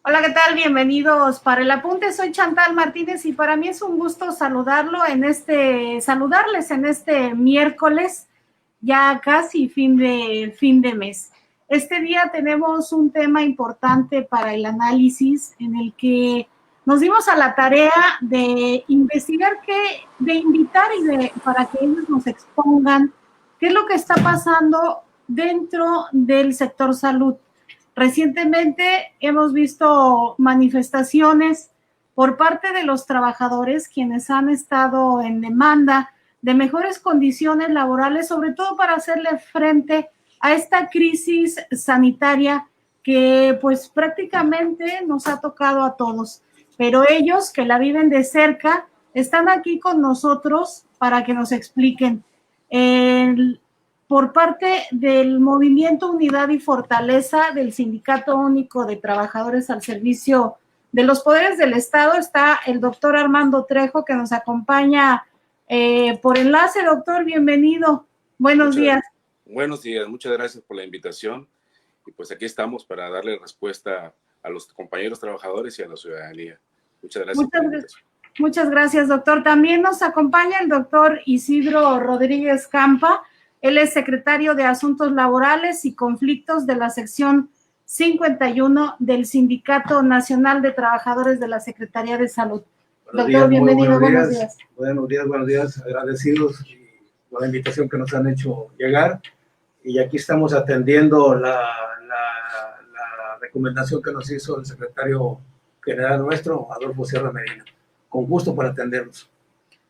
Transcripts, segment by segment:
Hola, ¿qué tal? Bienvenidos para el apunte. Soy Chantal Martínez y para mí es un gusto saludarles en este miércoles, ya casi fin de mes. Este día tenemos un tema importante para el análisis en el que nos dimos a la tarea de investigar de invitar para que ellos nos expongan qué es lo que está pasando dentro del sector salud. Recientemente hemos visto manifestaciones por parte de los trabajadores quienes han estado en demanda de mejores condiciones laborales, sobre todo para hacerle frente a esta crisis sanitaria que pues prácticamente nos ha tocado a todos. Pero ellos que la viven de cerca están aquí con nosotros para que nos expliquen. Por parte del Movimiento Unidad y Fortaleza del Sindicato Único de Trabajadores al Servicio de los Poderes del Estado está el doctor Armando Trejo, que nos acompaña por enlace. Doctor, bienvenido. Buenos días. Buenos días, muchas gracias por la invitación. Y pues aquí estamos para darle respuesta a los compañeros trabajadores y a la ciudadanía. Muchas gracias por la invitación. Muchas gracias, doctor. También nos acompaña el doctor Isidro Rodríguez Campa. Él es secretario de Asuntos Laborales y Conflictos de la sección 51 del Sindicato Nacional de Trabajadores de la Secretaría de Salud. Doctor, bienvenido, buenos días. Buenos días, agradecidos por la invitación que nos han hecho llegar. Y aquí estamos atendiendo la recomendación que nos hizo el secretario general nuestro, Adolfo Sierra Medina. Con gusto para atendernos.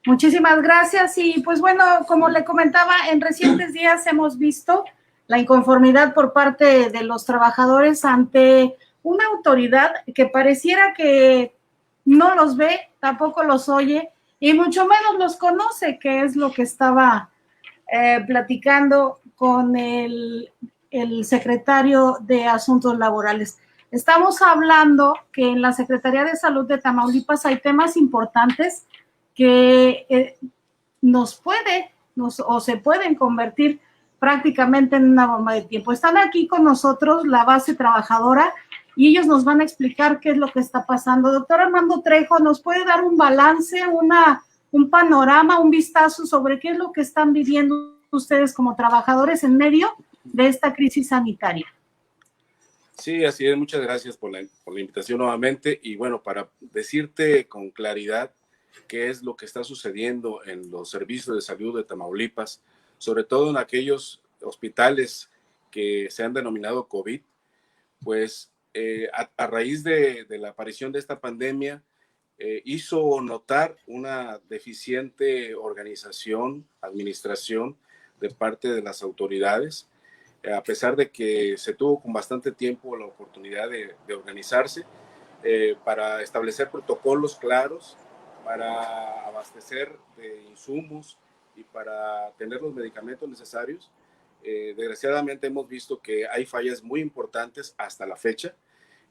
Muchísimas gracias y pues bueno, como le comentaba, en recientes días hemos visto la inconformidad por parte de los trabajadores ante una autoridad que pareciera que no los ve, tampoco los oye y mucho menos los conoce, que es lo que estaba platicando con el secretario de Asuntos Laborales. Estamos hablando que en la Secretaría de Salud de Tamaulipas hay temas importantes que se pueden convertir prácticamente en una bomba de tiempo. Están aquí con nosotros la base trabajadora y ellos nos van a explicar qué es lo que está pasando. Doctor Armando Trejo, ¿nos puede dar un balance, un panorama, un vistazo sobre qué es lo que están viviendo ustedes como trabajadores en medio de esta crisis sanitaria? Sí, así es. Muchas gracias por la invitación nuevamente. Y bueno, para decirte con claridad qué es lo que está sucediendo en los servicios de salud de Tamaulipas, sobre todo en aquellos hospitales que se han denominado COVID, pues a raíz de la aparición de esta pandemia, hizo notar una deficiente organización, administración de parte de las autoridades, a pesar de que se tuvo con bastante tiempo la oportunidad de organizarse para establecer protocolos claros, para abastecer de insumos y para tener los medicamentos necesarios. Desgraciadamente hemos visto que hay fallas muy importantes hasta la fecha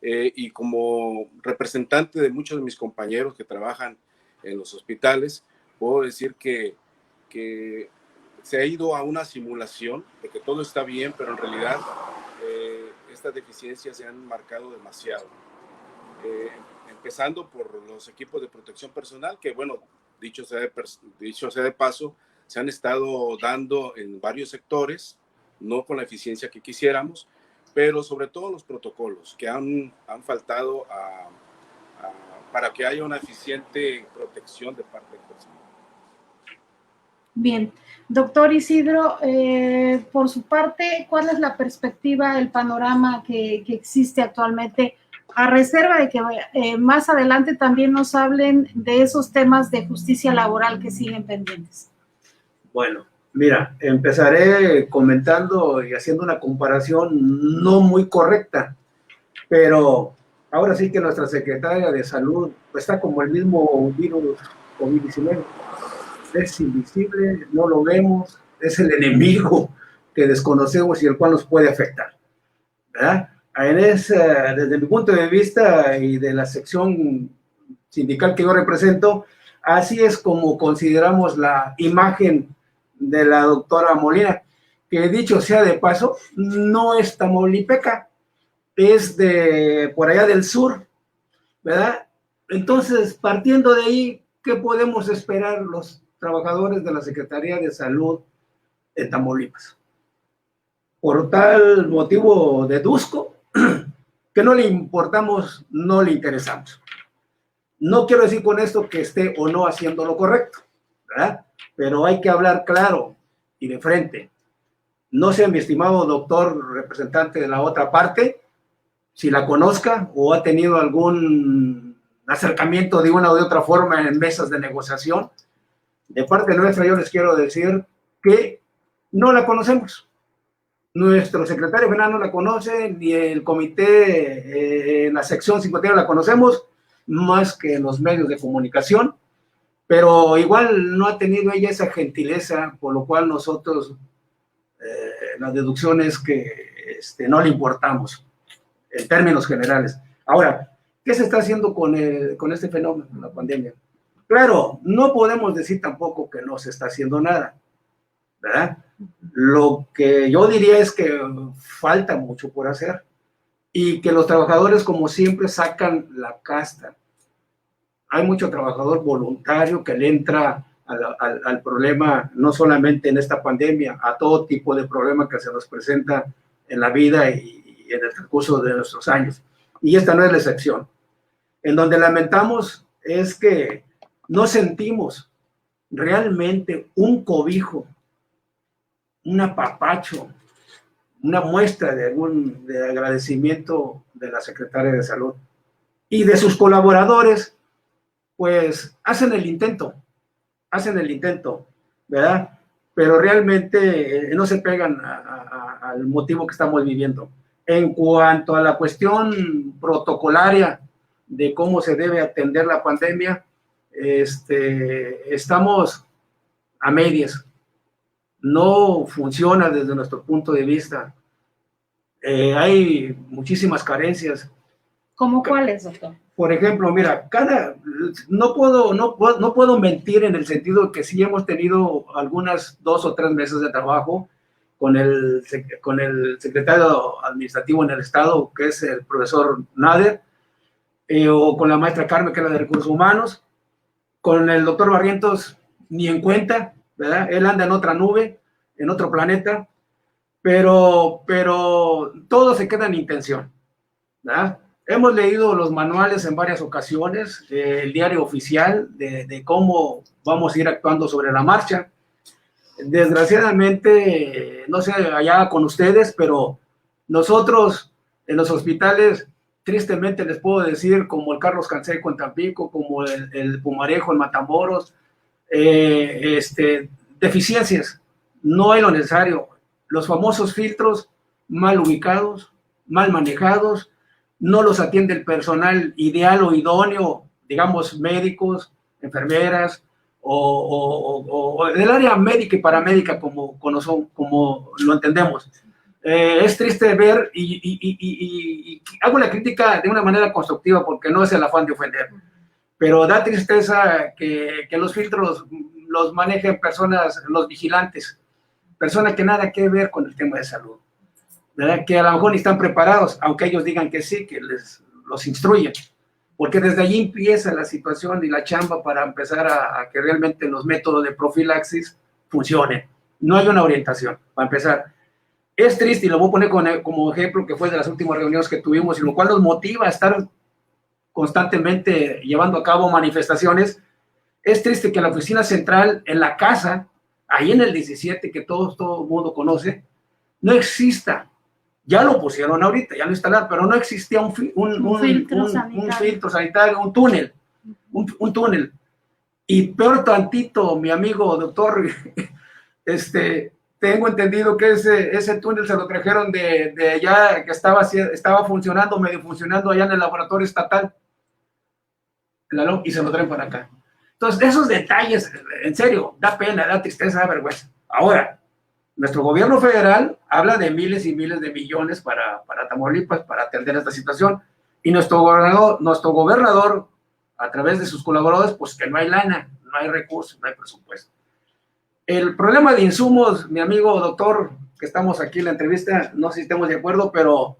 y como representante de muchos de mis compañeros que trabajan en los hospitales, puedo decir que se ha ido a una simulación de que todo está bien, pero en realidad estas deficiencias se han marcado demasiado. Empezando por los equipos de protección personal, que bueno, dicho sea de paso, se han estado dando en varios sectores, no con la eficiencia que quisiéramos, pero sobre todo los protocolos que han faltado para que haya una eficiente protección de parte del personal. Bien, doctor Isidro, por su parte, ¿cuál es la perspectiva, el panorama que existe actualmente, a reserva de que más adelante también nos hablen de esos temas de justicia laboral que siguen pendientes? Bueno, mira, empezaré comentando y haciendo una comparación no muy correcta, pero ahora sí que nuestra secretaria de Salud está como el mismo virus COVID-19. Es invisible, no lo vemos, es el enemigo que desconocemos y el cual nos puede afectar, ¿verdad? Desde mi punto de vista y de la sección sindical que yo represento, así es como consideramos la imagen de la doctora Molina, que dicho sea de paso, no es tamaulipeca, es de por allá del sur, ¿verdad? Entonces, partiendo de ahí, ¿qué podemos esperar los trabajadores de la Secretaría de Salud de Tamaulipas? Por tal motivo deduzco que no le importamos, no le interesamos. No quiero decir con esto que esté o no haciendo lo correcto, ¿verdad? Pero hay que hablar claro y de frente. No sé, mi estimado doctor representante de la otra parte, si la conozca o ha tenido algún acercamiento de una u otra forma en mesas de negociación. De parte nuestra, yo les quiero decir que no la conocemos. Nuestro secretario general no la conoce, ni el comité, la sección 51 la conocemos, más que en los medios de comunicación, pero igual no ha tenido ella esa gentileza, por lo cual nosotros, la deducción es que no le importamos, en términos generales. Ahora, ¿qué se está haciendo con este fenómeno, la pandemia? Claro, no podemos decir tampoco que no se está haciendo nada, ¿verdad? Lo que yo diría es que falta mucho por hacer y que los trabajadores, como siempre, sacan la casta. Hay mucho trabajador voluntario que le entra al problema, no solamente en esta pandemia, a todo tipo de problema que se nos presenta en la vida y en el transcurso de nuestros años. Y esta no es la excepción. En donde lamentamos es que no sentimos realmente un cobijo, un apapacho, una muestra de agradecimiento de la Secretaria de Salud y de sus colaboradores, pues hacen el intento, ¿verdad? Pero realmente no se pegan al motivo que estamos viviendo. En cuanto a la cuestión protocolaria de cómo se debe atender la pandemia, estamos a medias. No funciona desde nuestro punto de vista. Hay muchísimas carencias. ¿Cómo cuáles, doctor? Por ejemplo, mira, no puedo mentir en el sentido de que sí hemos tenido algunas 2 o 3 meses de trabajo con el secretario administrativo en el estado, que es el profesor Nader, o con la maestra Carmen, que es la de Recursos Humanos, con el doctor Barrientos, ni en cuenta, ¿verdad? Él anda en otra nube, en otro planeta, pero todo se queda en intención, ¿verdad? Hemos leído los manuales en varias ocasiones, el diario oficial de cómo vamos a ir actuando sobre la marcha. Desgraciadamente, no sé allá con ustedes, pero nosotros en los hospitales, tristemente les puedo decir, como el Carlos Canseco en Tampico, como el Pumarejo en Matamoros, deficiencias, no hay lo necesario. Los famosos filtros mal ubicados, mal manejados, no los atiende el personal ideal o idóneo, digamos médicos, enfermeras, o del área médica y paramédica como lo entendemos. Es triste ver, y hago la crítica de una manera constructiva porque no es el afán de ofender, pero da tristeza que los filtros los manejen personas, los vigilantes, personas que nada que ver con el tema de salud, ¿verdad? Que a lo mejor ni están preparados, aunque ellos digan que sí, que los instruyen, porque desde allí empieza la situación y la chamba para empezar a que realmente los métodos de profilaxis funcionen. No hay una orientación, para empezar. Es triste, y lo voy a poner como ejemplo, que fue de las últimas reuniones que tuvimos, y lo cual nos motiva a estar constantemente llevando a cabo manifestaciones. Es triste que en la oficina central, en la casa, ahí en el 17, que todo el mundo conoce, no exista. Ya lo pusieron ahorita, ya lo instalaron, pero no existía un filtro sanitario, un túnel, un túnel. Y peor tantito, mi amigo doctor, tengo entendido que ese túnel se lo trajeron de allá, que estaba funcionando, medio funcionando allá en el laboratorio estatal, y se lo traen para acá. Entonces, esos detalles, en serio, da pena, da tristeza, da vergüenza. Ahora, nuestro gobierno federal habla de miles y miles de millones para Tamaulipas, para atender esta situación, y nuestro gobernador, a través de sus colaboradores, pues que no hay lana, no hay recursos, no hay presupuesto. El problema de insumos, mi amigo doctor, que estamos aquí en la entrevista, no sé si estemos de acuerdo, pero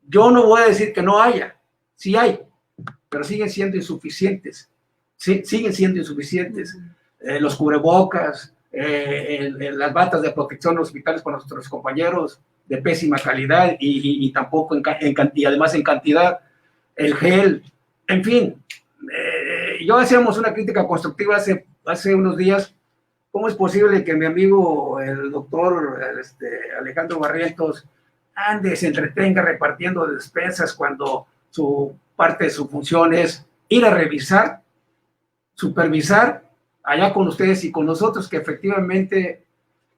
yo no voy a decir que no haya, sí hay, pero siguen siendo insuficientes. Sí, siguen siendo insuficientes. Los cubrebocas, las batas de protección en los hospitales para nuestros compañeros de pésima calidad y tampoco y además en cantidad, el gel, en fin. Yo hacíamos una crítica constructiva hace unos días. ¿Cómo es posible que mi amigo, el doctor Alejandro Barrientos, se entretenga repartiendo despensas cuando parte de su función es ir a revisar, supervisar allá con ustedes y con nosotros que efectivamente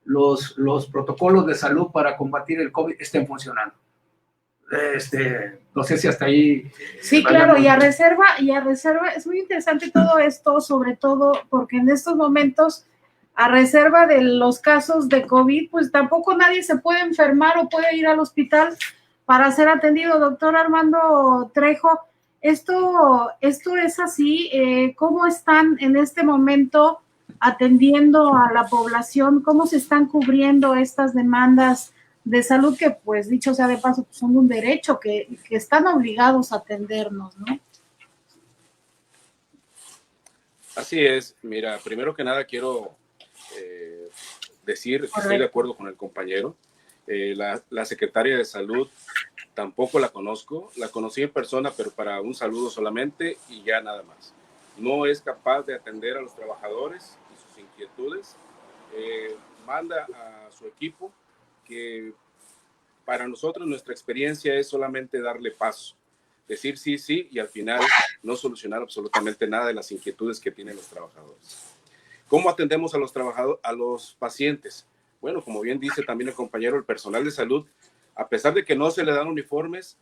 los protocolos de salud para combatir el COVID estén funcionando? No sé si hasta ahí. Sí, claro, y a reserva, es muy interesante todo esto, sobre todo porque en estos momentos, a reserva de los casos de COVID, pues tampoco nadie se puede enfermar o puede ir al hospital para ser atendido. Doctor Armando Trejo, esto es así. ¿Cómo están en este momento atendiendo a la población? ¿Cómo se están cubriendo estas demandas de salud que, pues, dicho sea de paso, pues, son un derecho que están obligados a atendernos, ¿no? Así es. Mira, primero que nada quiero decir que estoy de acuerdo con el compañero. La secretaria de Salud tampoco la conozco. La conocí en persona, pero para un saludo solamente y ya nada más. No es capaz de atender a los trabajadores y sus inquietudes. Manda a su equipo, que para nosotros nuestra experiencia es solamente darle paso, decir sí, sí, y al final no solucionar absolutamente nada de las inquietudes que tienen los trabajadores. ¿Cómo atendemos a los trabajadores, a los pacientes? Bueno, como bien dice también el compañero, el personal de salud, a pesar de que no se le dan uniformes,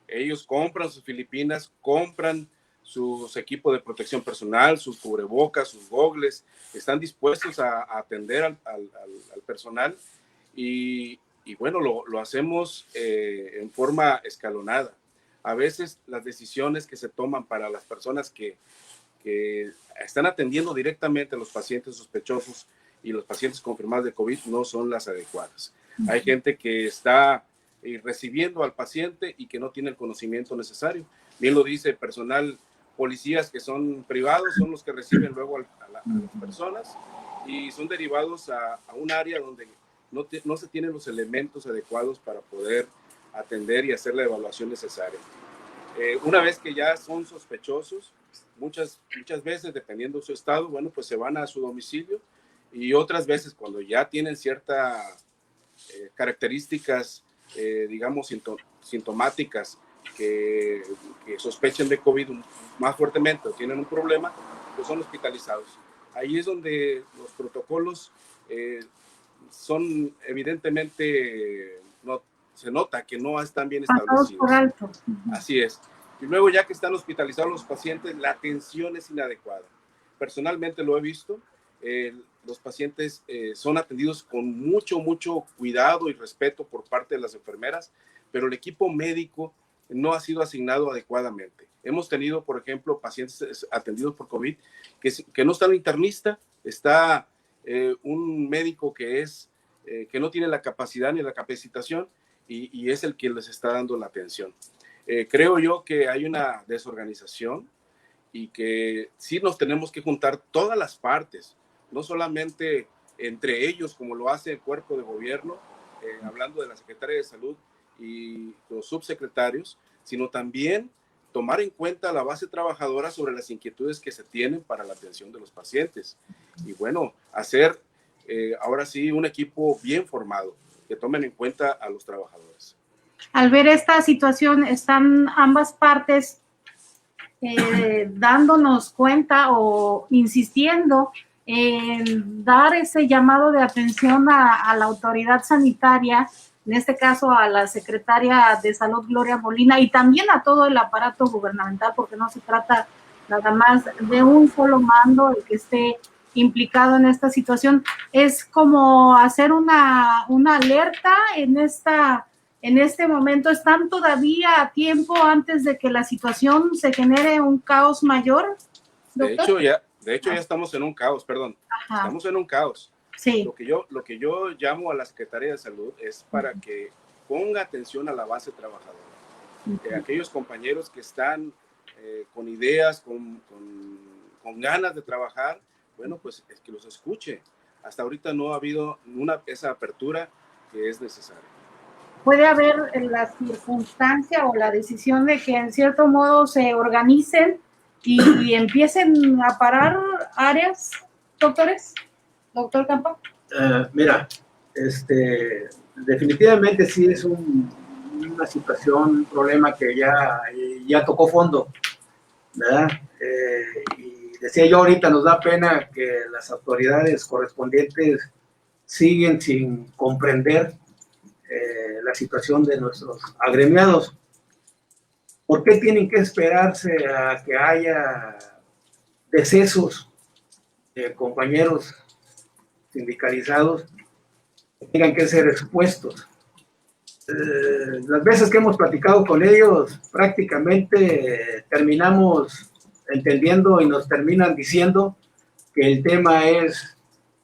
ellos compran sus filipinas, compran sus equipos de protección personal, sus cubrebocas, sus gogles, están dispuestos a atender al personal y bueno, lo hacemos en forma escalonada. A veces las decisiones que se toman para las personas que están atendiendo directamente a los pacientes sospechosos y los pacientes confirmados de COVID no son las adecuadas. Hay gente que está recibiendo al paciente y que no tiene el conocimiento necesario. Bien lo dice el personal, policías que son privados, son los que reciben luego a las personas y son derivados a un área donde no se tienen los elementos adecuados para poder atender y hacer la evaluación necesaria. Una vez que ya son sospechosos, muchas veces, dependiendo de su estado, bueno, pues se van a su domicilio, y otras veces cuando ya tienen ciertas características, digamos, sintomáticas que sospechen de COVID más fuertemente o tienen un problema, pues son hospitalizados. Ahí es donde los protocolos son evidentemente, se nota que no están bien establecidos. Por alto. Así es. Y luego, ya que están hospitalizados los pacientes, la atención es inadecuada. Personalmente lo he visto. Los pacientes son atendidos con mucho cuidado y respeto por parte de las enfermeras, pero el equipo médico no ha sido asignado adecuadamente. Hemos tenido, por ejemplo, pacientes atendidos por COVID que no está un internista, está un médico que no tiene la capacidad ni la capacitación y es el que les está dando la atención. Creo yo que hay una desorganización y que sí nos tenemos que juntar todas las partes, no solamente entre ellos como lo hace el cuerpo de gobierno, hablando de la Secretaría de Salud y los subsecretarios, sino también tomar en cuenta la base trabajadora sobre las inquietudes que se tienen para la atención de los pacientes. Y bueno, hacer ahora sí un equipo bien formado, que tomen en cuenta a los trabajadores. Al ver esta situación, están ambas partes dándonos cuenta o insistiendo en dar ese llamado de atención a la autoridad sanitaria, en este caso a la secretaria de Salud, Gloria Molina, y también a todo el aparato gubernamental, porque no se trata nada más de un solo mando el que esté implicado en esta situación. Es como hacer una alerta en este momento. ¿Están todavía a tiempo antes de que la situación se genere un caos mayor, doctor? De hecho, ya estamos en un caos, perdón. Ajá. Estamos en un caos. Sí. Lo que yo llamo a la Secretaría de Salud es para que ponga atención a la base trabajadora. Aquellos compañeros que están con ideas, con ganas de trabajar, bueno, pues es que los escuche. Hasta ahorita no ha habido esa apertura que es necesaria. Puede haber la circunstancia o la decisión de que en cierto modo se organicen y empiecen a parar áreas, doctores, doctor Campa. Mira, definitivamente sí es una situación, un problema que ya tocó fondo, ¿verdad? Y decía yo ahorita, nos da pena que las autoridades correspondientes siguen sin comprender la situación de nuestros agremiados. ¿Por qué tienen que esperarse a que haya decesos de compañeros sindicalizados que tengan que ser expuestos? Las veces que hemos platicado con ellos, prácticamente terminamos entendiendo y nos terminan diciendo que el tema es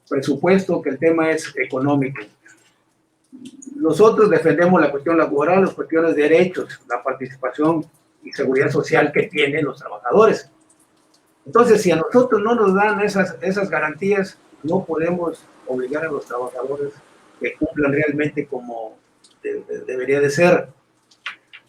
presupuesto, que el tema es económico. Nosotros defendemos la cuestión laboral, las cuestiones de derechos, la participación y seguridad social que tienen los trabajadores. Entonces, si a nosotros no nos dan esas garantías, no podemos obligar a los trabajadores que cumplan realmente como debería de ser.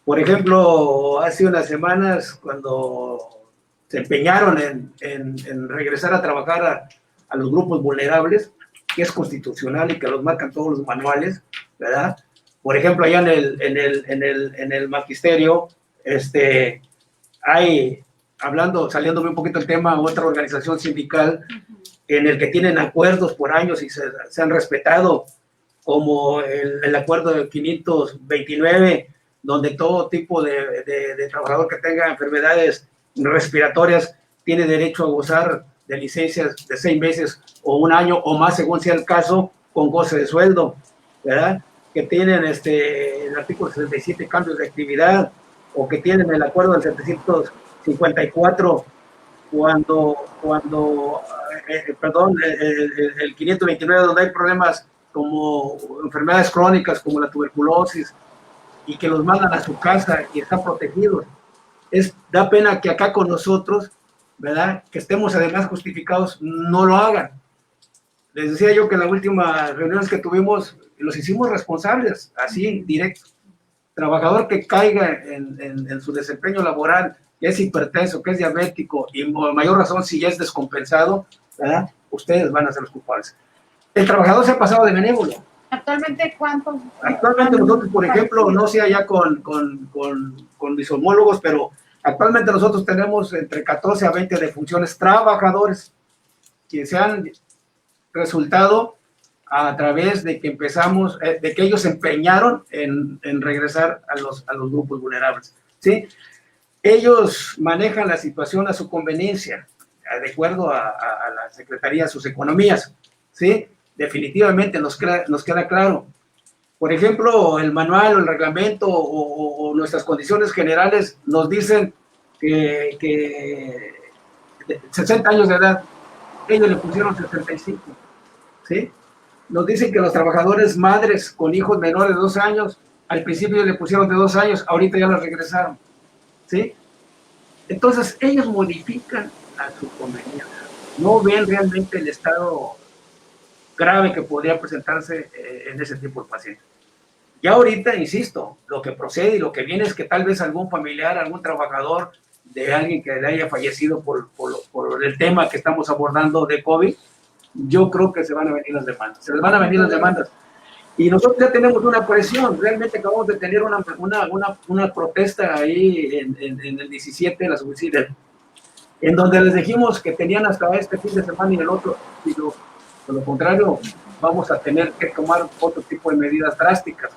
Por ejemplo, hace unas semanas, cuando se empeñaron en regresar a trabajar a los grupos vulnerables, que es constitucional y que los marcan todos los manuales, ¿verdad? Por ejemplo, allá en el magisterio, hay, saliéndome un poquito el tema, otra organización sindical en el que tienen acuerdos por años y se han respetado, como el acuerdo de 529, donde todo tipo de trabajador que tenga enfermedades respiratorias tiene derecho a gozar de licencias de 6 meses o 1 año o más, según sea el caso, con goce de sueldo, ¿verdad? Que tienen el artículo 67, cambios de actividad, o que tienen el acuerdo del 754, el 529, donde hay problemas como enfermedades crónicas, como la tuberculosis, y que los mandan a su casa y están protegidos. Da pena que acá con nosotros, ¿verdad?, que estemos además justificados, no lo hagan. Les decía yo que en las últimas reuniones que tuvimos, los hicimos responsables, así, directo. Trabajador que caiga en su desempeño laboral, que es hipertenso, que es diabético, y mayor razón si ya es descompensado, ¿verdad?, ustedes van a ser los culpables. El trabajador se ha pasado de benévolo. ¿Actualmente cuántos? Actualmente nosotros, por ejemplo, no sé allá con mis homólogos, pero actualmente nosotros tenemos entre 14 a 20 defunciones trabajadores que se han resultado a través de que empezamos, de que ellos se empeñaron en regresar a los grupos vulnerables, ¿sí? Ellos manejan la situación a su conveniencia, de acuerdo a la Secretaría de sus economías, ¿sí? Definitivamente nos queda claro. Por ejemplo, el manual o el reglamento o nuestras condiciones generales nos dicen que 60 años de edad, ellos le pusieron 65, ¿sí? Nos dicen que los trabajadores madres con hijos menores de 2 años, al principio le pusieron de 2 años, ahorita ya los regresaron, ¿sí? Entonces, ellos modifican a su conveniencia, no ven realmente el estado grave que podría presentarse en ese tipo de pacientes. Ya ahorita, insisto, lo que procede y lo que viene es que tal vez algún familiar, algún trabajador de alguien que le haya fallecido por el tema que estamos abordando de COVID, yo creo que se van a venir las demandas, se les van a venir las demandas. Y nosotros ya tenemos una presión, realmente acabamos de tener una protesta ahí en el 17 de la subsidia, en donde les dijimos que tenían hasta este fin de semana y el otro, y por lo contrario, vamos a tener que tomar otro tipo de medidas drásticas,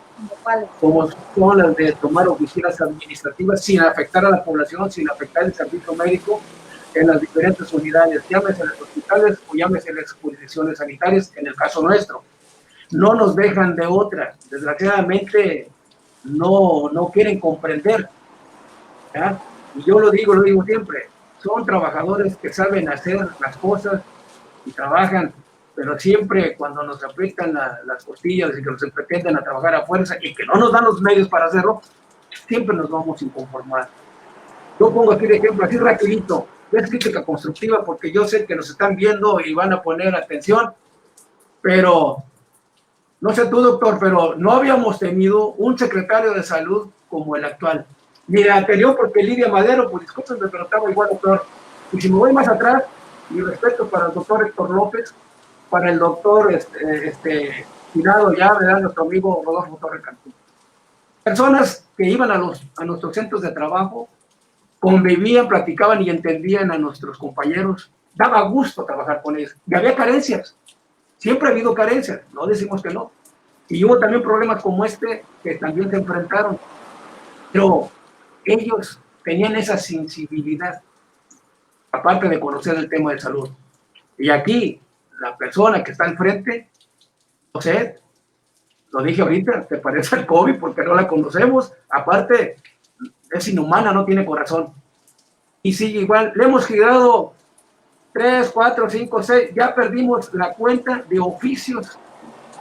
como son las de tomar oficinas administrativas sin afectar a la población, sin afectar el servicio médico en las diferentes unidades, llámese en los hospitales o llámese en las jurisdicciones sanitarias, en el caso nuestro. No nos dejan de otra, desgraciadamente no quieren comprender, ¿ya? Y yo lo digo siempre, son trabajadores que saben hacer las cosas y trabajan, pero siempre cuando nos aprietan las costillas y que nos pretenden a trabajar a fuerza y que no nos dan los medios para hacerlo, siempre nos vamos a inconformar. Yo pongo aquí de ejemplo, así rapidito, es crítica constructiva porque yo sé que nos están viendo y van a poner atención, pero no sé tú, doctor, pero no habíamos tenido un secretario de salud como el actual. Ni el anterior, porque Lidia Madero, pues discúlpenme, pero estaba igual, doctor. Y si me voy más atrás, mi respeto para el doctor Héctor López, para el doctor Tirado ya, ¿verdad? Nuestro amigo Rodolfo Torre Cantú. Personas que iban a nuestros centros de trabajo, convivían, platicaban y entendían a nuestros compañeros. Daba gusto trabajar con ellos. Y había carencias. Siempre ha habido carencias, no decimos que no. Y hubo también problemas como este que también se enfrentaron. Pero ellos tenían esa sensibilidad, aparte de conocer el tema de salud. Y aquí, la persona que está enfrente, no sé, lo dije ahorita, te parece al COVID porque no la conocemos. Aparte, es inhumana, no tiene corazón. Y sigue igual, le hemos girado 3, 4, 5, 6, ya perdimos la cuenta de oficios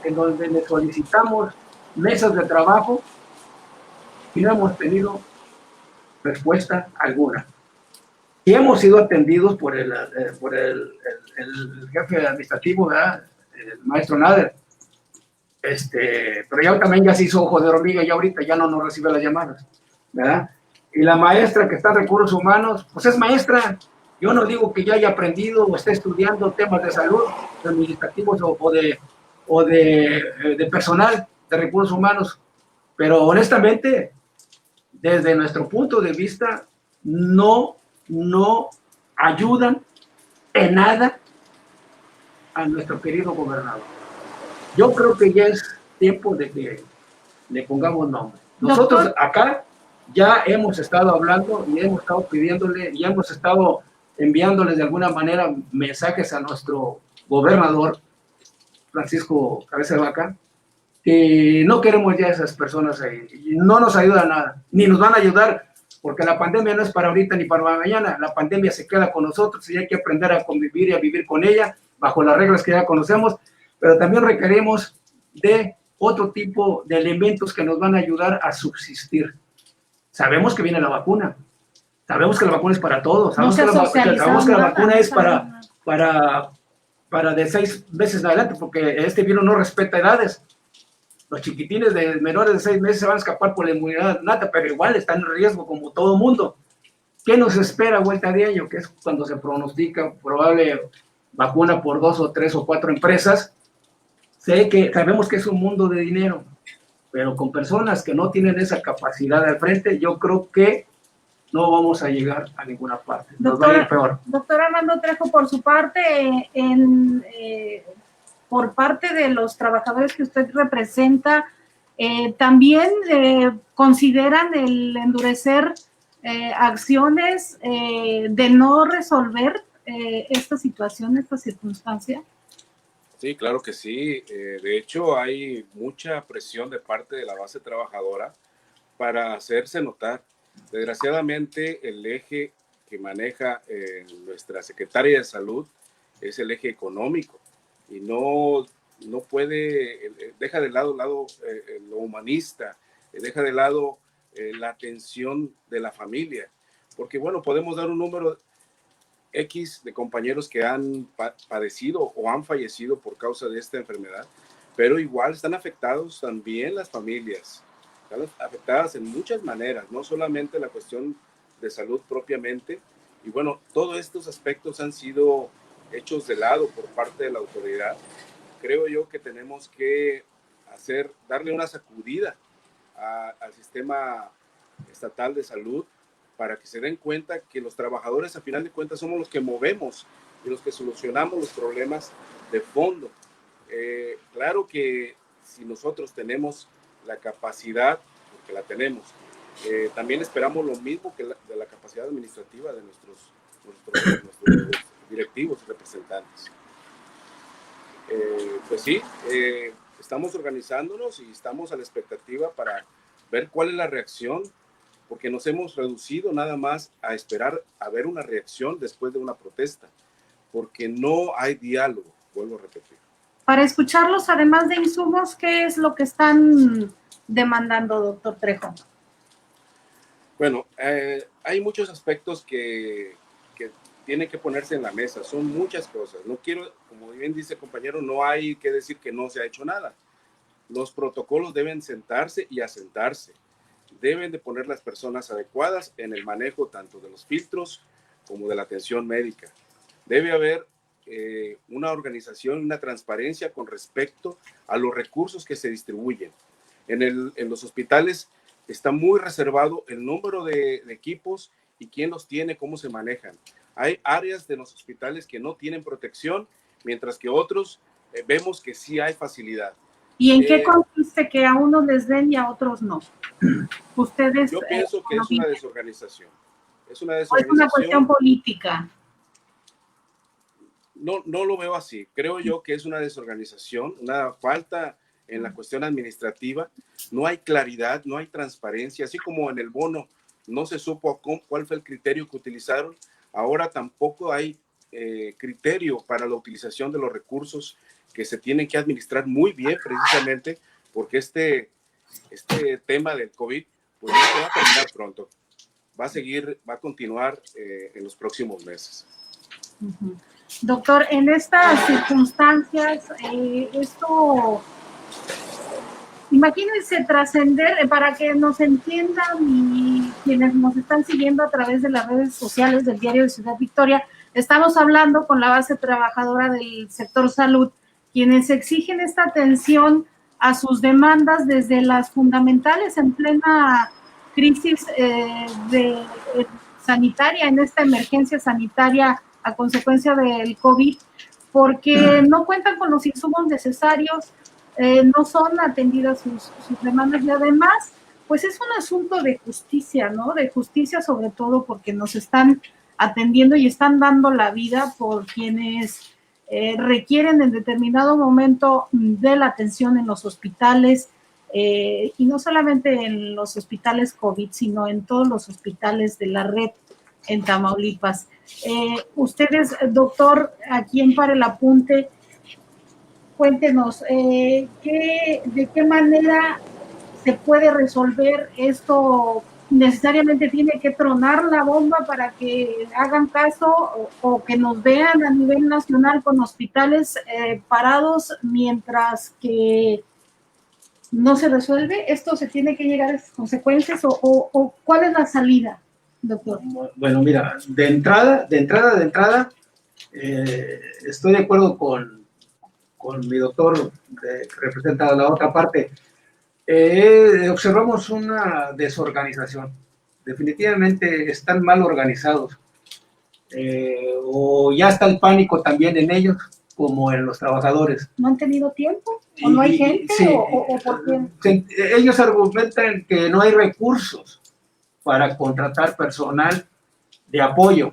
en donde le solicitamos mesas de trabajo y no hemos tenido respuesta alguna. Y hemos sido atendidos por el jefe administrativo, ¿verdad? El maestro Nader, pero ya también ya se hizo ojo de hormiga y ahorita ya no nos recibe las llamadas, ¿verdad? Y la maestra que está en recursos humanos, pues es maestra. Yo no digo que ya haya aprendido o esté estudiando temas de salud, administrativos o de personal de recursos humanos, pero honestamente, desde nuestro punto de vista, no ayudan en nada a nuestro querido gobernador. Yo creo que ya es tiempo de que le pongamos nombre. Nosotros Doctor, acá ya hemos estado hablando y hemos estado pidiéndole y hemos estado enviándoles de alguna manera mensajes a nuestro gobernador, Francisco Cabeza de Vaca, que no queremos ya esas personas ahí. Y no nos ayuda a nada, ni nos van a ayudar, porque la pandemia no es para ahorita ni para mañana. La pandemia se queda con nosotros y hay que aprender a convivir y a vivir con ella bajo las reglas que ya conocemos, pero también requerimos de otro tipo de elementos que nos van a ayudar a subsistir. Sabemos que viene la vacuna, sabemos que la vacuna es para todos, sabemos que la vacuna es para de 6 meses en adelante, porque este virus no respeta edades. Los chiquitines de menores de 6 meses se van a escapar por la inmunidad nata, pero igual están en riesgo como todo mundo. ¿Qué nos espera vuelta de año? Que es cuando se pronostica probable vacuna por 2 o 3 o 4 empresas. Sabemos que es un mundo de dinero, pero con personas que no tienen esa capacidad al frente, yo creo que no vamos a llegar a ninguna parte. Nos va a ir peor. Doctor Armando Trejo, por su parte, por parte de los trabajadores que usted representa, también consideran el endurecer acciones de no resolver esta situación, esta circunstancia. Sí, claro que sí. De hecho, hay mucha presión de parte de la base trabajadora para hacerse notar. Desgraciadamente, el eje que maneja nuestra secretaria de Salud es el eje económico y no puede, deja de lado lo humanista, deja de lado la atención de la familia, porque bueno, podemos dar un número X de compañeros que han padecido o han fallecido por causa de esta enfermedad, pero igual están afectados también las familias, están afectadas en muchas maneras, no solamente la cuestión de salud propiamente, y bueno, todos estos aspectos han sido hechos de lado por parte de la autoridad. Creo yo que tenemos que darle una sacudida al sistema estatal de salud para que se den cuenta que los trabajadores, a final de cuentas, somos los que movemos y los que solucionamos los problemas de fondo. Claro que si nosotros tenemos la capacidad, porque la tenemos, también esperamos lo mismo que de la capacidad administrativa de nuestros directivos y representantes. Pues sí, estamos organizándonos y estamos a la expectativa para ver cuál es la reacción, porque nos hemos reducido nada más a esperar a ver una reacción después de una protesta, porque no hay diálogo, vuelvo a repetir. Para escucharlos, además de insumos, ¿qué es lo que están demandando, doctor Trejo? Bueno, hay muchos aspectos que tienen que ponerse en la mesa, son muchas cosas. No quiero, como bien dice el compañero, no hay que decir que no se ha hecho nada. Los protocolos deben sentarse y asentarse. Deben de poner las personas adecuadas en el manejo tanto de los filtros como de la atención médica. Debe haber una organización, una transparencia con respecto a los recursos que se distribuyen. En los hospitales está muy reservado el número de equipos y quién los tiene, cómo se manejan. Hay áreas de los hospitales que no tienen protección, mientras que otros vemos que sí hay facilidad. ¿Y en qué consiste que a unos les den y a otros no? Ustedes. Yo pienso que es una desorganización. Es una desorganización. ¿O es una cuestión política? No lo veo así. Creo yo que es una desorganización, una falta en la cuestión administrativa. No hay claridad, no hay transparencia. Así como en el bono no se supo cuál fue el criterio que utilizaron, ahora tampoco hay criterio para la utilización de los recursos que se tienen que administrar muy bien, precisamente porque este tema del COVID pues no se va a terminar pronto. Va a continuar en los próximos meses. Uh-huh. Doctor, en estas circunstancias, esto, imagínense trascender, para que nos entiendan y quienes nos están siguiendo a través de las redes sociales del Diario de Ciudad Victoria, estamos hablando con la base trabajadora del sector salud, quienes exigen esta atención a sus demandas desde las fundamentales en plena crisis sanitaria, en esta emergencia sanitaria a consecuencia del COVID, porque no cuentan con los insumos necesarios, no son atendidas sus demandas y además, pues es un asunto de justicia, ¿no? De justicia sobre todo porque nos están atendiendo y están dando la vida por quienes requieren en determinado momento de la atención en los hospitales, y no solamente en los hospitales COVID, sino en todos los hospitales de la red en Tamaulipas. Ustedes, doctor, aquí en Para el Apunte, cuéntenos, ¿de qué manera se puede resolver esto? ¿Necesariamente tiene que tronar la bomba para que hagan caso o que nos vean a nivel nacional con hospitales parados mientras que no se resuelve? ¿Esto se tiene que llegar a esas consecuencias o cuál es la salida, doctor? Bueno, mira, de entrada, estoy de acuerdo con mi doctor que representa la otra parte. Observamos una desorganización. Definitivamente están mal organizados. O ya está el pánico también en ellos, como en los trabajadores. ¿No han tenido tiempo? ¿O no hay gente? Sí, ¿O por qué? Ellos argumentan que no hay recursos para contratar personal de apoyo,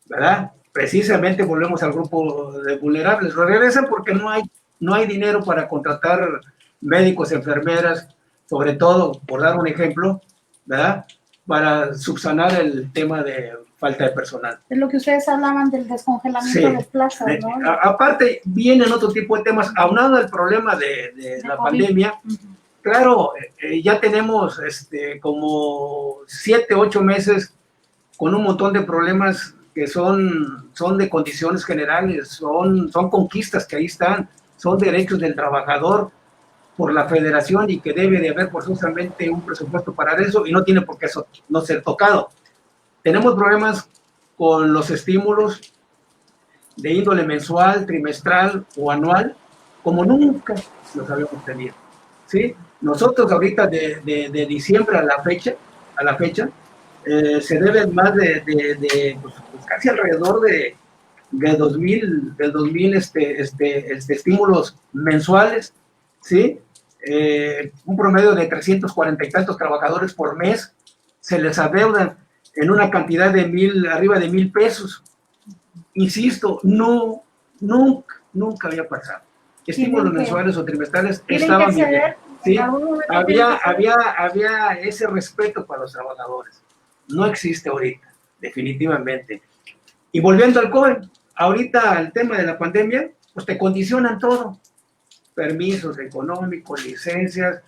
¿verdad? Precisamente volvemos al grupo de vulnerables. Regresan porque no hay dinero para contratar médicos, enfermeras, sobre todo, por dar un ejemplo, ¿verdad? Para subsanar el tema de falta de personal. Es lo que ustedes hablaban del descongelamiento de plazas, ¿no? Aparte, vienen otro tipo de temas, aunado al problema de la COVID. Pandemia. Uh-huh. Claro, ya tenemos como 7, 8 meses con un montón de problemas que son de condiciones generales, son conquistas que ahí están, son derechos del trabajador por la federación y que debe de haber forzosamente un presupuesto para eso y no tiene por qué eso no ser tocado. Tenemos problemas con los estímulos de índole mensual, trimestral o anual, como nunca los habíamos tenido, ¿sí? Nosotros ahorita de diciembre a la fecha, se deben más de pues casi alrededor de 2,000 estímulos mensuales, ¿sí? Un promedio de 340 y tantos trabajadores por mes se les adeudan en una cantidad de arriba de 1,000 pesos. Insisto, nunca había pasado. Estímulos mensuales o trimestrales estaban bien. ¿Sí? Había ese respeto para los trabajadores. No existe ahorita, definitivamente. Y volviendo al COVID, ahorita el tema de la pandemia, pues te condicionan todo. Permisos económicos, licencias,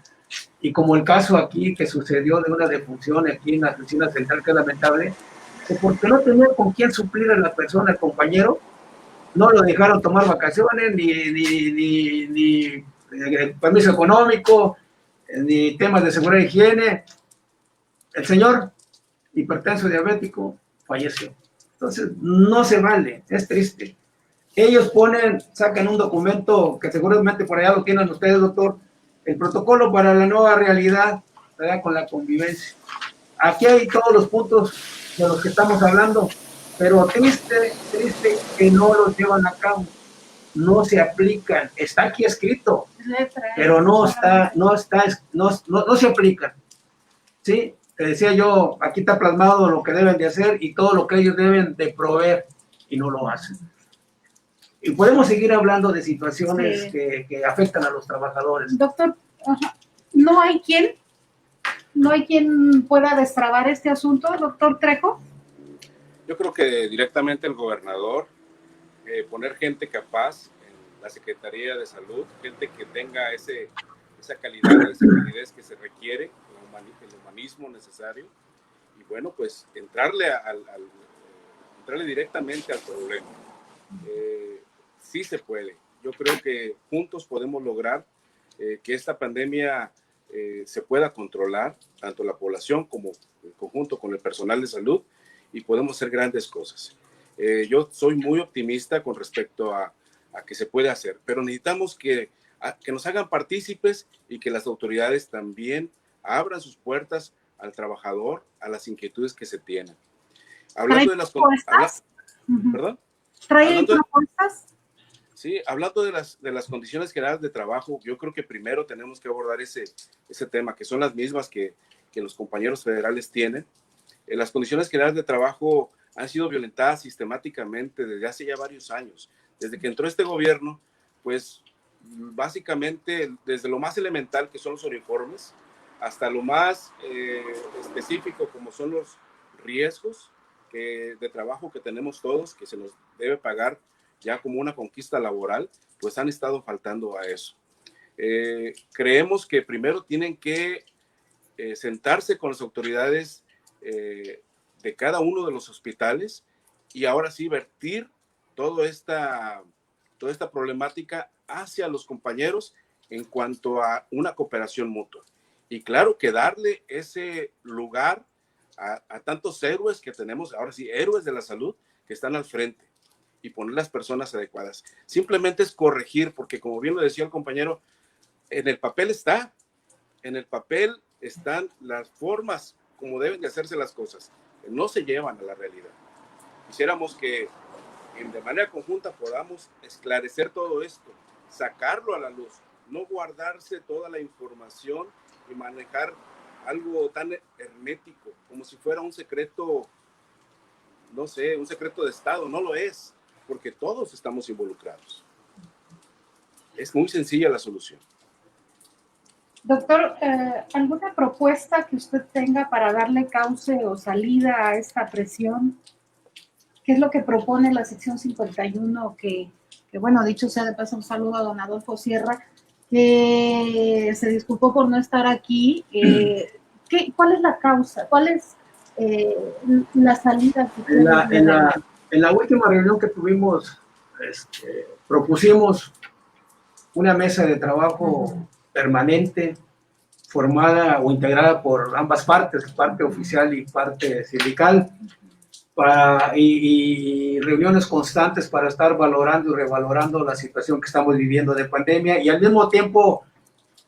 y como el caso aquí que sucedió de una defunción aquí en la oficina central, que es lamentable, que porque no tenía con quién suplir a la persona, el compañero, no lo dejaron tomar vacaciones, ni permiso económico, ni temas de seguridad e higiene. El señor, hipertenso diabético, falleció. Entonces, no se vale, es triste. Ellos sacan un documento que seguramente por allá lo tienen ustedes, doctor, el protocolo para la nueva realidad, ¿verdad? Con la convivencia. Aquí hay todos los puntos de los que estamos hablando, pero triste que no los llevan a cabo, no se aplican. Está aquí escrito, pero no se aplican. ¿Sí? Te decía yo, aquí está plasmado lo que deben de hacer y todo lo que ellos deben de proveer, y no lo hacen. Y podemos seguir hablando de situaciones sí, que afectan a los trabajadores. Doctor, ¿no hay quien pueda destrabar este asunto, doctor Trejo? Yo creo que directamente el gobernador, poner gente capaz en la Secretaría de Salud, gente que tenga esa calidad, esa calidez que se requiere, el humanismo necesario, y bueno, pues entrarle directamente al problema. Sí se puede. Yo creo que juntos podemos lograr que esta pandemia se pueda controlar, tanto la población como en conjunto con el personal de salud, y podemos hacer grandes cosas. Yo soy muy optimista con respecto a que se puede hacer, pero necesitamos que nos hagan partícipes y que las autoridades también abran sus puertas al trabajador, a las inquietudes que se tienen. Hablando de las propuestas. ¿Perdón? ¿Traen propuestas? Sí, hablando de las condiciones generales de trabajo, yo creo que primero tenemos que abordar ese tema, que son las mismas que los compañeros federales tienen. Las condiciones generales de trabajo han sido violentadas sistemáticamente desde hace ya varios años. Desde que entró este gobierno, pues básicamente desde lo más elemental, que son los uniformes, hasta lo más específico, como son los riesgos de trabajo que tenemos todos, que se nos debe pagar ya como una conquista laboral, pues han estado faltando a eso. Creemos que primero tienen que sentarse con las autoridades de cada uno de los hospitales y ahora sí vertir toda esta problemática hacia los compañeros en cuanto a una cooperación mutua. Y claro que darle ese lugar a tantos héroes que tenemos, ahora sí, héroes de la salud que están al frente, y poner las personas adecuadas. Simplemente es corregir, porque como bien lo decía el compañero, en el papel están las formas como deben de hacerse las cosas, que no se llevan a la realidad. Quisiéramos que de manera conjunta podamos esclarecer todo esto, sacarlo a la luz, no guardarse toda la información y manejar algo tan hermético, como si fuera un secreto, no sé, un secreto de Estado. No lo es, porque todos estamos involucrados. Es muy sencilla la solución. Doctor, ¿alguna propuesta que usted tenga para darle cauce o salida a esta presión? ¿Qué es lo que propone la sección 51? Que bueno, dicho sea de paso, un saludo a don Adolfo Sierra, que se disculpó por no estar aquí. ¿Cuál es la causa? ¿Cuál es la salida? En la última reunión que tuvimos, propusimos una mesa de trabajo permanente, formada o integrada por ambas partes, parte oficial y parte sindical, y reuniones constantes para estar valorando y revalorando la situación que estamos viviendo de pandemia, y al mismo tiempo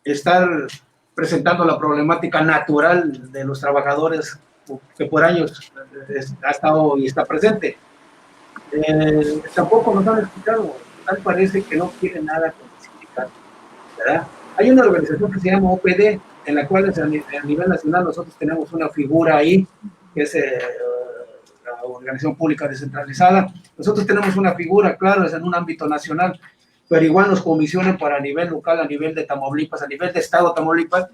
estar presentando la problemática natural de los trabajadores que por años ha estado y está presente. Tampoco nos han escuchado, tal parece que no quieren nada con el sindicato, ¿verdad? Hay una organización que se llama OPD, en la cual a nivel nacional nosotros tenemos una figura ahí, que es la Organización Pública Descentralizada. Nosotros tenemos una figura, claro, es en un ámbito nacional, pero igual nos comisionan para a nivel local, a nivel de Tamaulipas, a nivel de Estado de Tamaulipas,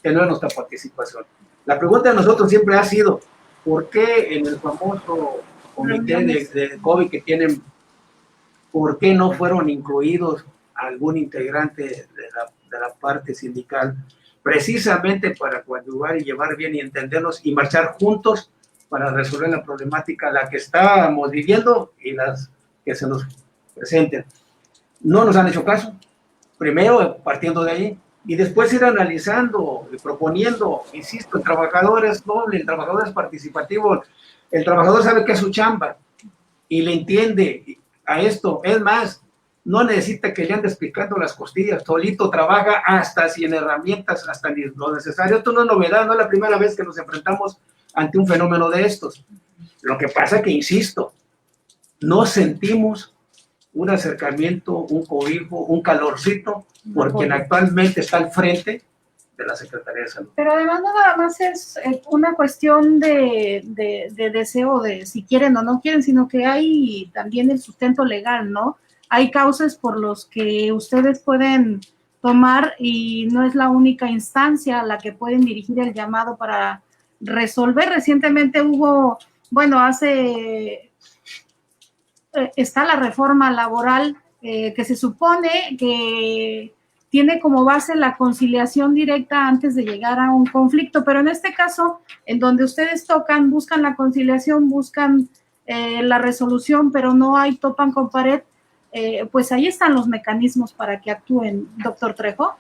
que no es nuestra participación. La pregunta de nosotros siempre ha sido, ¿por qué en el famoso comité de COVID que tienen, por qué no fueron incluidos algún integrante de la parte sindical? precisamente para coadyuvar y llevar bien y entendernos y marchar juntos para resolver la problemática, la que estamos viviendo y las que se nos presenten. No nos han hecho caso, primero partiendo de ahí, y después ir analizando, proponiendo, insisto, el trabajador es noble, el trabajador es participativo, el trabajador sabe que es su chamba y le entiende a esto. Es más, no necesita que le andes picando las costillas, solito trabaja hasta sin herramientas, hasta ni lo necesario. Esto no es novedad, no es la primera vez que nos enfrentamos ante un fenómeno de estos. Lo que pasa que, insisto, no sentimos un acercamiento, un cobijo, un calorcito, por quien actualmente está al frente de la Secretaría de Salud. Pero además no nada más es una cuestión de deseo de si quieren o no quieren, sino que hay también el sustento legal, ¿no? Hay causas por los que ustedes pueden tomar y no es la única instancia a la que pueden dirigir el llamado para resolver. Recientemente hubo, bueno, está la reforma laboral que se supone que tiene como base la conciliación directa antes de llegar a un conflicto, pero en este caso, en donde ustedes buscan la conciliación, buscan la resolución, pero no hay topan con pared, pues ahí están los mecanismos para que actúen, doctor Trejo.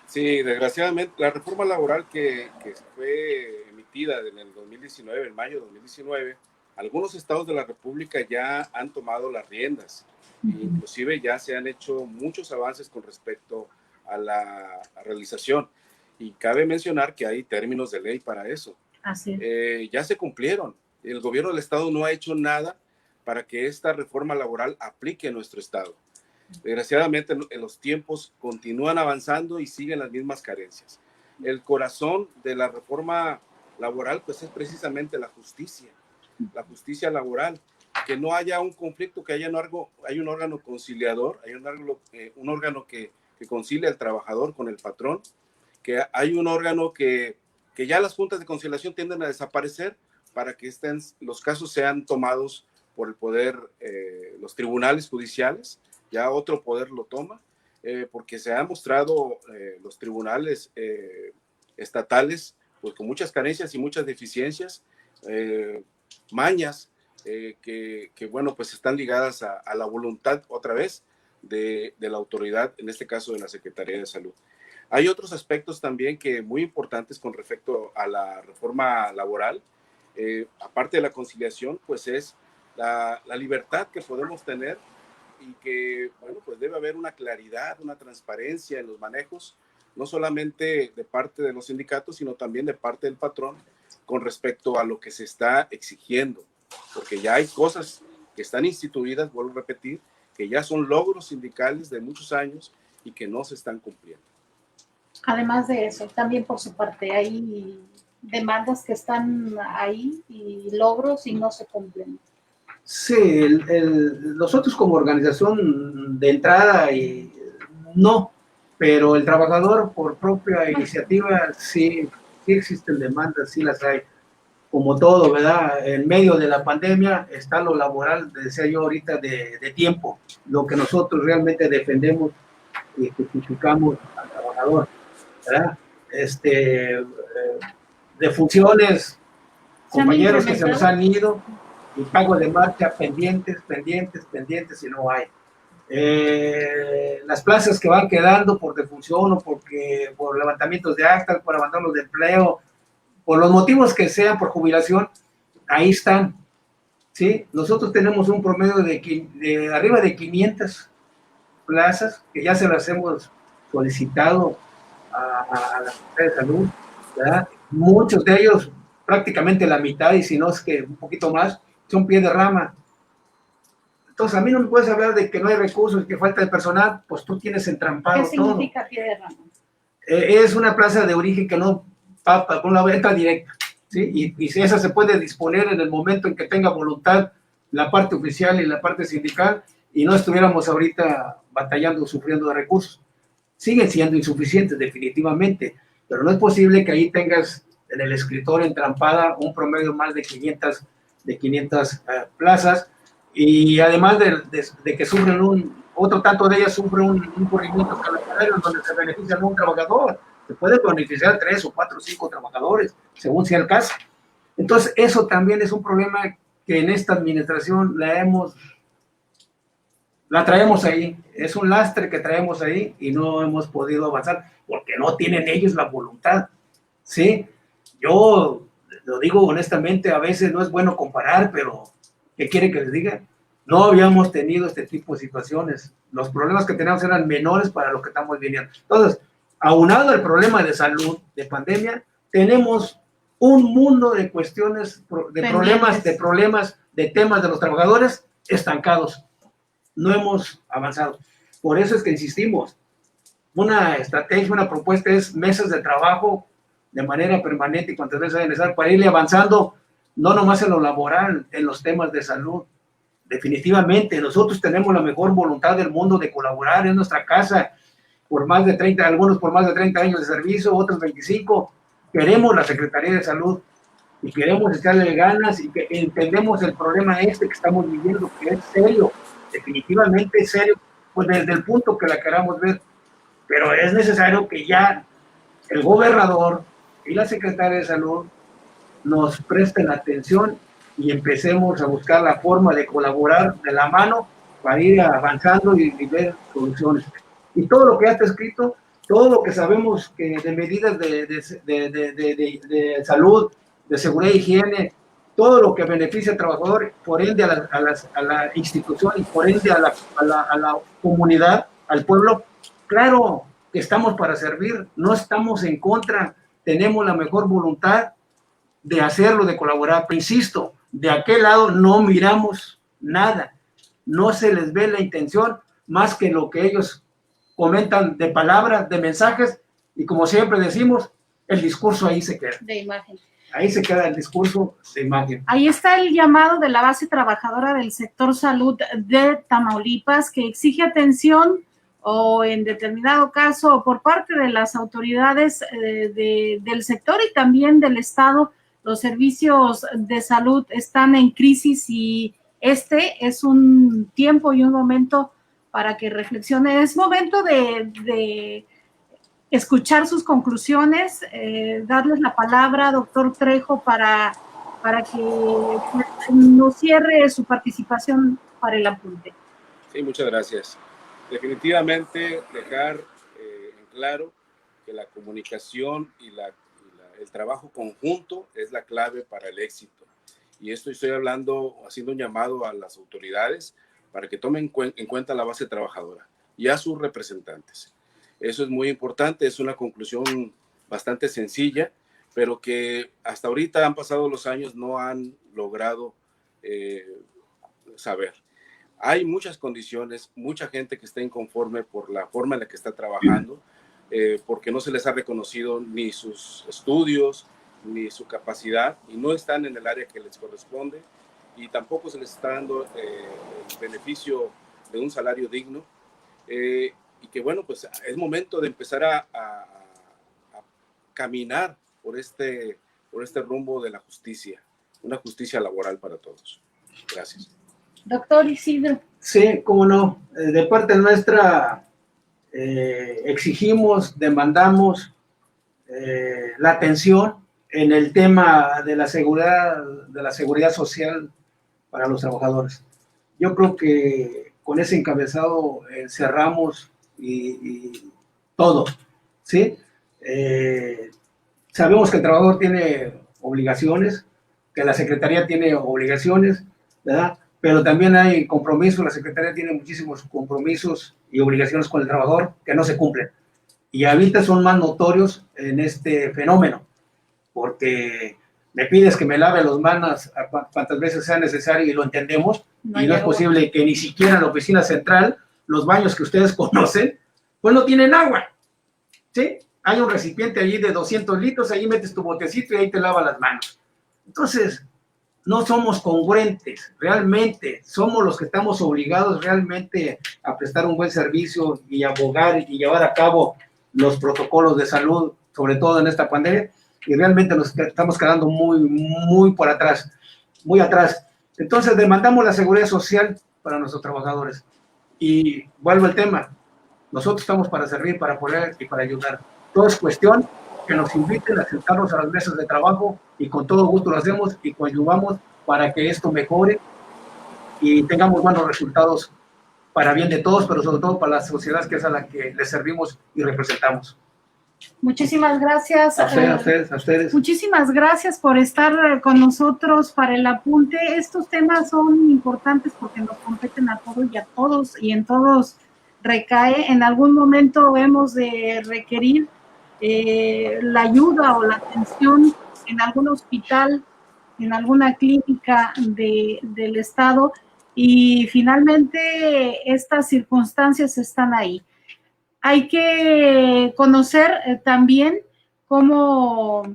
Sí, desgraciadamente, la reforma laboral que fue emitida en el 2019, en mayo de 2019, algunos estados de la República ya han tomado las riendas, inclusive ya se han hecho muchos avances con respecto a la realización, y cabe mencionar que hay términos de ley para eso. Así ya se cumplieron. El gobierno del estado no ha hecho nada para que esta reforma laboral aplique en nuestro estado. Desgraciadamente, los tiempos continúan avanzando y siguen las mismas carencias. El corazón de la reforma laboral, pues, es precisamente la justicia laboral, que no haya un conflicto, que haya un órgano conciliador, hay un órgano que concilia al trabajador con el patrón, que hay un órgano que ya las juntas de conciliación tienden a desaparecer para que los casos sean tomados por el poder, los tribunales judiciales, ya otro poder lo toma, porque se han mostrado los tribunales estatales pues con muchas carencias y muchas deficiencias, mañas que bueno, pues están ligadas a la voluntad otra vez de la autoridad, en este caso de la Secretaría de Salud. Hay otros aspectos también que muy importantes con respecto a la reforma laboral, aparte de la conciliación, pues es la libertad que podemos tener y que, bueno, pues debe haber una claridad, una transparencia en los manejos, no solamente de parte de los sindicatos, sino también de parte del patrón con respecto a lo que se está exigiendo, porque ya hay cosas que están instituidas, vuelvo a repetir, que ya son logros sindicales de muchos años y que no se están cumpliendo. Además de eso, también por su parte hay demandas que están ahí y logros y no se cumplen. Sí, nosotros como organización de entrada no, pero el trabajador por propia iniciativa sí existen demandas, sí las hay, como todo, ¿verdad? En medio de la pandemia está lo laboral, decía yo ahorita, de tiempo, lo que nosotros realmente defendemos y justificamos al trabajador, ¿verdad? De funciones, compañeros que se nos han ido, y pago de marcha pendientes y no hay. Las plazas que van quedando por defunción o por levantamientos de actas, por abandonos de empleo, por los motivos que sean, por jubilación, ahí están, ¿sí? Nosotros tenemos un promedio de arriba de 500 plazas que ya se las hemos solicitado a la Secretaría de Salud, ¿verdad? Muchos de ellos, prácticamente la mitad, y si no es que un poquito más, son pie de rama. Entonces, a mí no me puedes hablar de que no hay recursos, que falta de personal, pues tú tienes entrampado todo. ¿Qué significa pie de rama? Es una plaza de origen que no papa con la venta directa, ¿sí? Y esa se puede disponer en el momento en que tenga voluntad la parte oficial y la parte sindical, y no estuviéramos ahorita batallando, sufriendo de recursos. Siguen siendo insuficientes, definitivamente, pero no es posible que ahí tengas en el escritorio entrampada un promedio más de 500 plazas, y además de que sufren otro tanto de ellas sufren un corrimiento calendario donde se beneficia a un trabajador. Se puede beneficiar 3 o 4 o 5 trabajadores, según sea el caso. Entonces, eso también es un problema que en esta administración la traemos ahí. Es un lastre que traemos ahí y no hemos podido avanzar porque no tienen ellos la voluntad, ¿sí? Yo lo digo honestamente, a veces no es bueno comparar, pero ¿qué quiere que les diga? No habíamos tenido este tipo de situaciones. Los problemas que teníamos eran menores para lo que estamos viviendo. Entonces, aunado al problema de salud, de pandemia, tenemos un mundo de cuestiones, de problemas, de temas de los trabajadores estancados. No hemos avanzado. Por eso es que insistimos. Una estrategia, una propuesta es mesas de trabajo de manera permanente y cuantas veces sea necesario para irle avanzando, no nomás en lo laboral, en los temas de salud. Definitivamente, nosotros tenemos la mejor voluntad del mundo de colaborar en nuestra casa por más de 30, algunos por más de 30 años de servicio, otros 25. Queremos la Secretaría de Salud y queremos echarle ganas y que entendemos el problema que estamos viviendo, que es serio, definitivamente es serio, pues desde el punto que la queramos ver, pero es necesario que ya el gobernador y la Secretaría de Salud nos presten atención y empecemos a buscar la forma de colaborar de la mano para ir avanzando y ver soluciones. Y todo lo que ya está escrito, todo lo que sabemos que de medidas de salud, de seguridad e higiene, todo lo que beneficia al trabajador, por ende a la institución y por ende a la comunidad, al pueblo, claro que estamos para servir, no estamos en contra, tenemos la mejor voluntad de hacerlo, de colaborar, pero insisto, de aquel lado no miramos nada, no se les ve la intención más que lo que ellos comentan de palabras, de mensajes, y como siempre decimos, el discurso ahí se queda. De imagen. Ahí se queda el discurso de imagen. Ahí está el llamado de la base trabajadora del sector salud de Tamaulipas, que exige atención o en determinado caso por parte de las autoridades del sector y también del Estado. Los servicios de salud están en crisis y este es un tiempo y un momento para que reflexione. Es momento de escuchar sus conclusiones, darles la palabra, doctor Trejo, para que nos cierre su participación para el apunte. Sí, muchas gracias. Definitivamente dejar en claro que la comunicación y el trabajo conjunto es la clave para el éxito. Y esto estoy haciendo un llamado a las autoridades para que tomen en cuenta la base trabajadora y a sus representantes. Eso es muy importante, es una conclusión bastante sencilla, pero que hasta ahorita han pasado los años, no han logrado saber. Hay muchas condiciones, mucha gente que está inconforme por la forma en la que está trabajando, porque no se les ha reconocido ni sus estudios, ni su capacidad, y no están en el área que les corresponde, y tampoco se les está dando el beneficio de un salario digno, y que bueno, pues es momento de empezar a caminar por este rumbo de la justicia, una justicia laboral para todos. Gracias. Doctor Isidro. Sí, cómo no. De parte nuestra exigimos, demandamos la atención en el tema de la seguridad social para los trabajadores. Yo creo que con ese encabezado cerramos y todo, ¿sí? Sabemos que el trabajador tiene obligaciones, que la Secretaría tiene obligaciones, ¿verdad? Pero también hay compromisos, la Secretaría tiene muchísimos compromisos y obligaciones con el trabajador que no se cumplen. Y ahorita son más notorios en este fenómeno, porque me pides que me lave las manos cuantas veces sea necesario y lo entendemos, y no es posible que ni siquiera en la oficina central, los baños que ustedes conocen, pues no tienen agua, ¿sí? Hay un recipiente allí de 200 litros, ahí metes tu botecito y ahí te lavas las manos. Entonces, no somos congruentes, realmente, somos los que estamos obligados realmente a prestar un buen servicio y abogar y llevar a cabo los protocolos de salud, sobre todo en esta pandemia, y realmente nos estamos quedando muy por atrás, muy atrás. Entonces, demandamos la seguridad social para nuestros trabajadores. Y vuelvo al tema, nosotros estamos para servir, para apoyar y para ayudar. Todo es cuestión que nos inviten a sentarnos a las mesas de trabajo y con todo gusto lo hacemos y coadyuvamos para que esto mejore y tengamos buenos resultados para bien de todos, pero sobre todo para la sociedad que es a la que les servimos y representamos. Muchísimas gracias. A ustedes. Muchísimas gracias por estar con nosotros para el apunte. Estos temas son importantes porque nos competen a todos y a todos, y en todos recae. En algún momento hemos de requerir la ayuda o la atención en algún hospital, en alguna clínica del estado, y finalmente estas circunstancias están ahí. Hay que conocer también cómo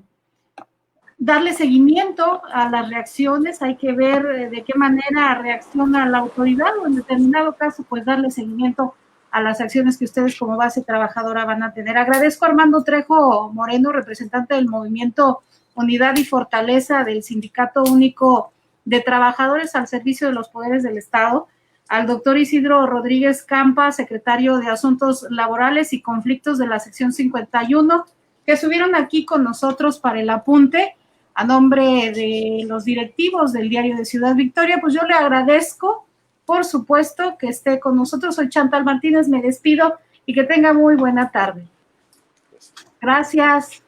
darle seguimiento a las reacciones, hay que ver de qué manera reacciona la autoridad o en determinado caso, pues darle seguimiento a las acciones que ustedes como base trabajadora van a tener. Agradezco a Armando Trejo Moreno, representante del movimiento Unidad y Fortaleza del Sindicato Único de Trabajadores al Servicio de los Poderes del Estado, al doctor Isidro Rodríguez Campa, secretario de Asuntos Laborales y Conflictos de la sección 51, que estuvieron aquí con nosotros para el apunte. A nombre de los directivos del Diario de Ciudad Victoria, pues yo le agradezco, por supuesto, que esté con nosotros. Soy Chantal Martínez, me despido y que tenga muy buena tarde. Gracias.